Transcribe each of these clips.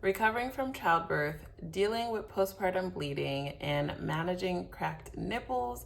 Recovering from childbirth, dealing with postpartum bleeding, and managing cracked nipples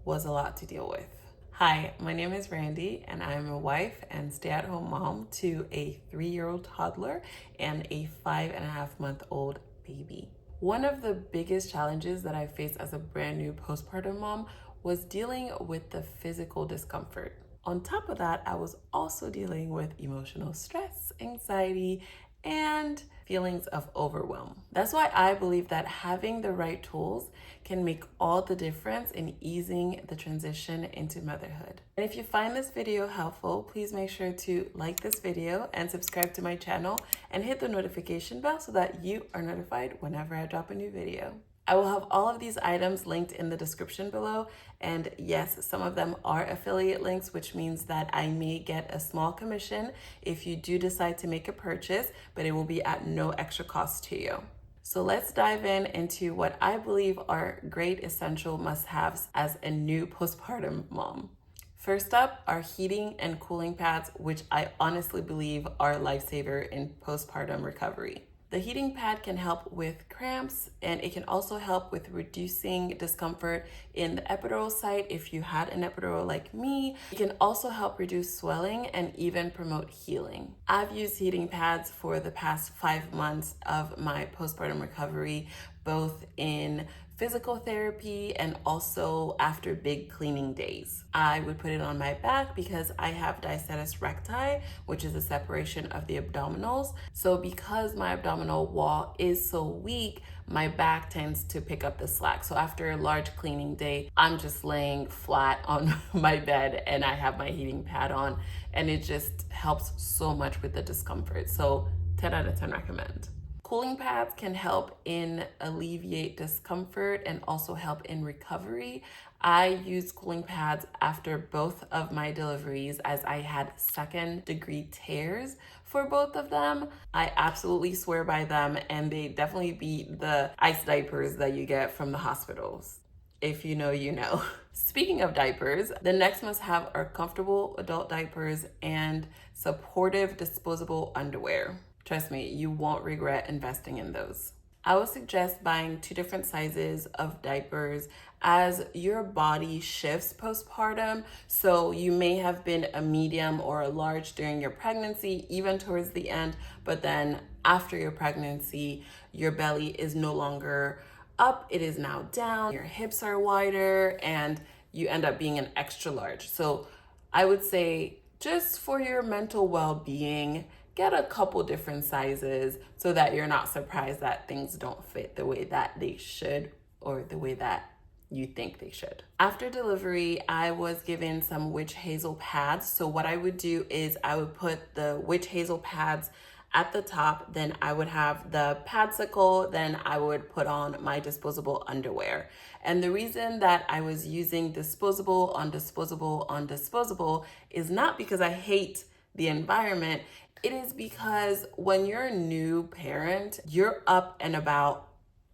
was a lot to deal with. Hi, my name is Randy, and I'm a wife and stay-at-home mom to a 3-year-old toddler and a 5.5-month-old baby. One of the biggest challenges that I faced as a brand new postpartum mom was dealing with the physical discomfort. On top of that, I was also dealing with emotional stress, anxiety, and feelings of overwhelm. That's why I believe that having the right tools can make all the difference in easing the transition into motherhood. And if you find this video helpful, please make sure to like this video and subscribe to my channel and hit the notification bell so that you are notified whenever I drop a new video. I will have all of these items linked in the description below, and yes, some of them are affiliate links, which means that I may get a small commission if you do decide to make a purchase, but it will be at no extra cost to you. So let's dive into what I believe are great essential must-haves as a new postpartum mom. First up are heating and cooling pads, which I honestly believe are a lifesaver in postpartum recovery. The heating pad can help with cramps, and it can also help with reducing discomfort in the epidural site if you had an epidural like me. It can also help reduce swelling and even promote healing. I've used heating pads for the past 5 months of my postpartum recovery, both in physical therapy and also after big cleaning days. I would put it on my back because I have diastasis recti, which is a separation of the abdominals. So because my abdominal wall is so weak, my back tends to pick up the slack. So after a large cleaning day, I'm just laying flat on my bed and I have my heating pad on, and it just helps so much with the discomfort. So 10 out of 10 recommend. Cooling pads can help in alleviate discomfort and also help in recovery. I used cooling pads after both of my deliveries as I had 2nd-degree tears for both of them. I absolutely swear by them, and they definitely beat the ice diapers that you get from the hospitals. If you know, you know. Speaking of diapers, the next must-have are comfortable adult diapers and supportive disposable underwear. Trust me, you won't regret investing in those. I would suggest buying 2 different sizes of diapers as your body shifts postpartum. So you may have been a medium or a large during your pregnancy, even towards the end, but then after your pregnancy, your belly is no longer up, it is now down, your hips are wider, and you end up being an extra large. So I would say, just for your mental well-being, get a couple different sizes so that you're not surprised that things don't fit the way that they should or the way that you think they should. After delivery, I was given some witch hazel pads. So what I would do is I would put the witch hazel pads at the top, then I would have the Padsicle, then I would put on my disposable underwear. And the reason that I was using disposable on disposable on disposable is not because I hate the environment. It is because when you're a new parent, you're up and about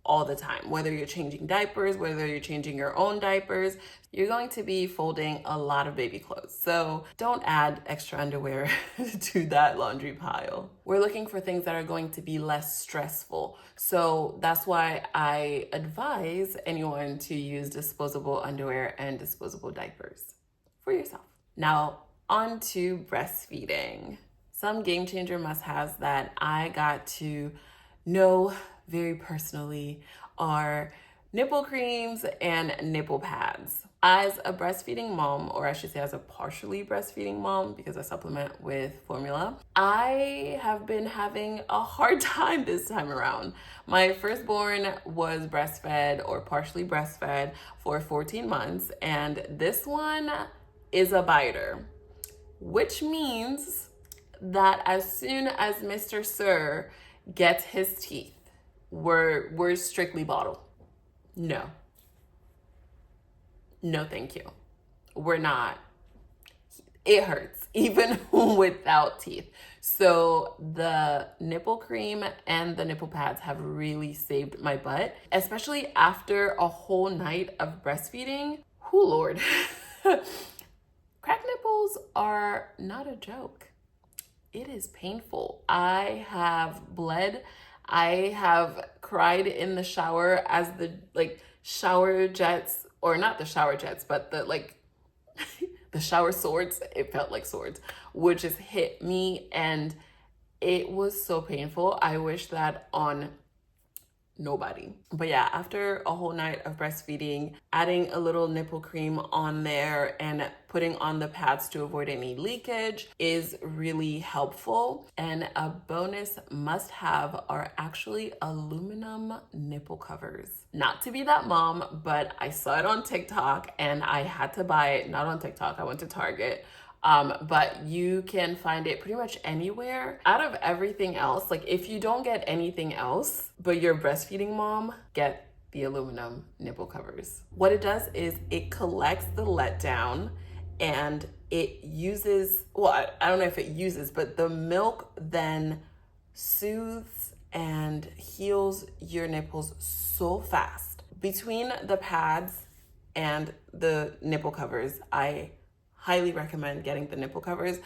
all the time. Whether you're changing diapers, whether you're changing your own diapers, you're going to be folding a lot of baby clothes. So don't add extra underwear to that laundry pile. We're looking for things that are going to be less stressful. So that's why I advise anyone to use disposable underwear and disposable diapers for yourself. Now, on to breastfeeding. Some game changer must-haves that I got to know very personally are nipple creams and nipple pads. As a breastfeeding mom, or I should say as a partially breastfeeding mom because I supplement with formula, I have been having a hard time this time around. My firstborn was breastfed or partially breastfed for 14 months, and this one is a biter, which means that as soon as Mr. Sir gets his teeth, we're strictly bottle. No, thank you. We're not. It hurts even without teeth. So the nipple cream and the nipple pads have really saved my butt, especially after a whole night of breastfeeding. Whoo, Lord. Cracked nipples are not a joke. It is painful. I have bled I have cried in the shower as the shower jets, or not the shower jets, but the the shower swords, it felt like swords, would just hit me, and it was so painful. I wish that on nobody. But yeah, after a whole night of breastfeeding, adding a little nipple cream on there and putting on the pads to avoid any leakage is really helpful. And a bonus must have are actually aluminum nipple covers. Not to be that mom, but I saw it on TikTok and I had to buy it. Not on TikTok, I went to Target. But you can find it pretty much anywhere. Out of everything else, like if you don't get anything else, but you're a breastfeeding mom, get the aluminum nipple covers. What it does is it collects the letdown, and it uses, well, I don't know if it uses, but the milk then soothes and heals your nipples so fast. Between the pads and the nipple covers, I highly recommend getting the nipple covers.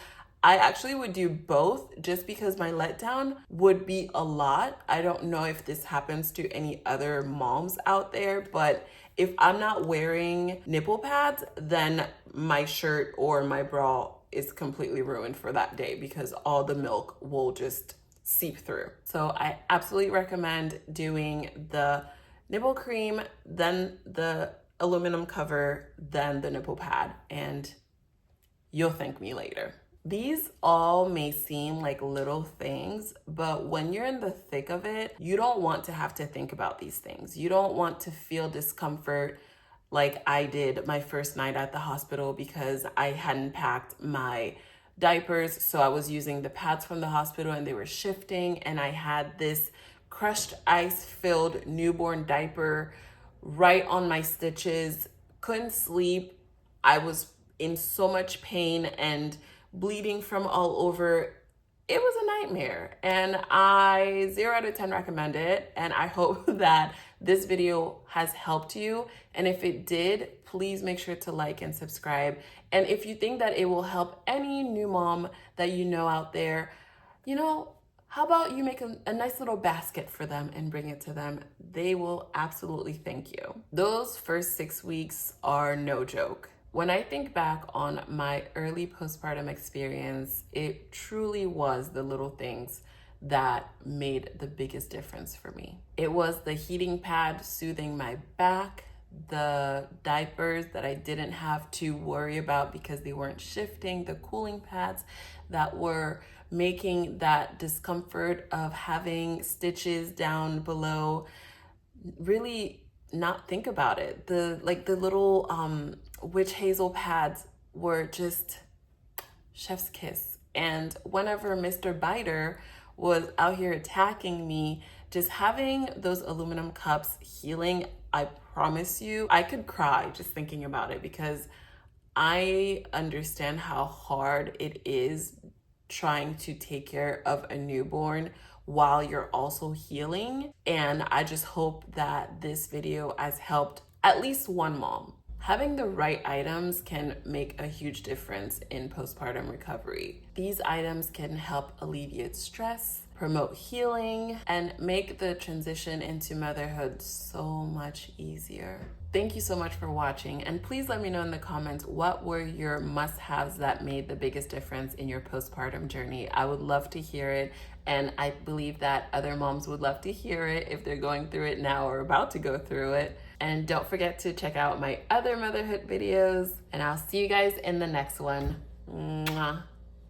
I actually would do both just because my letdown would be a lot. I don't know if this happens to any other moms out there, but if I'm not wearing nipple pads, then my shirt or my bra is completely ruined for that day because all the milk will just seep through. So I absolutely recommend doing the nipple cream, then the aluminum cover, then the nipple pad, and you'll thank me later. These all may seem like little things, but when you're in the thick of it, you don't want to have to think about these things. You don't want to feel discomfort like I did my first night at the hospital because I hadn't packed my diapers. So I was using the pads from the hospital and they were shifting, and I had this crushed ice filled newborn diaper right on my stitches. Couldn't sleep. I was in so much pain and bleeding from all over. It was a nightmare, and I 0 out of 10 recommend it. And I hope that this video has helped you. And if it did, please make sure to like and subscribe. And if you think that it will help any new mom that you know out there, how about you make a nice little basket for them and bring it to them? They will absolutely thank you. Those first 6 weeks are no joke. When I think back on my early postpartum experience, it truly was the little things that made the biggest difference for me. It was the heating pad soothing my back, the diapers that I didn't have to worry about because they weren't shifting, the cooling pads that were making that discomfort of having stitches down below really not think about it. The little witch hazel pads were just chef's kiss. And whenever Mr. Biter was out here attacking me, just having those aluminum cups healing, I promise you, I could cry just thinking about it because I understand how hard it is trying to take care of a newborn while you're also healing. And I just hope that this video has helped at least one mom. Having the right items can make a huge difference in postpartum recovery. These items can help alleviate stress, promote healing, and make the transition into motherhood so much easier. Thank you so much for watching, and please let me know in the comments what were your must-haves that made the biggest difference in your postpartum journey. I would love to hear it, and I believe that other moms would love to hear it if they're going through it now or about to go through it. And don't forget to check out my other motherhood videos, and I'll see you guys in the next one. Mwah.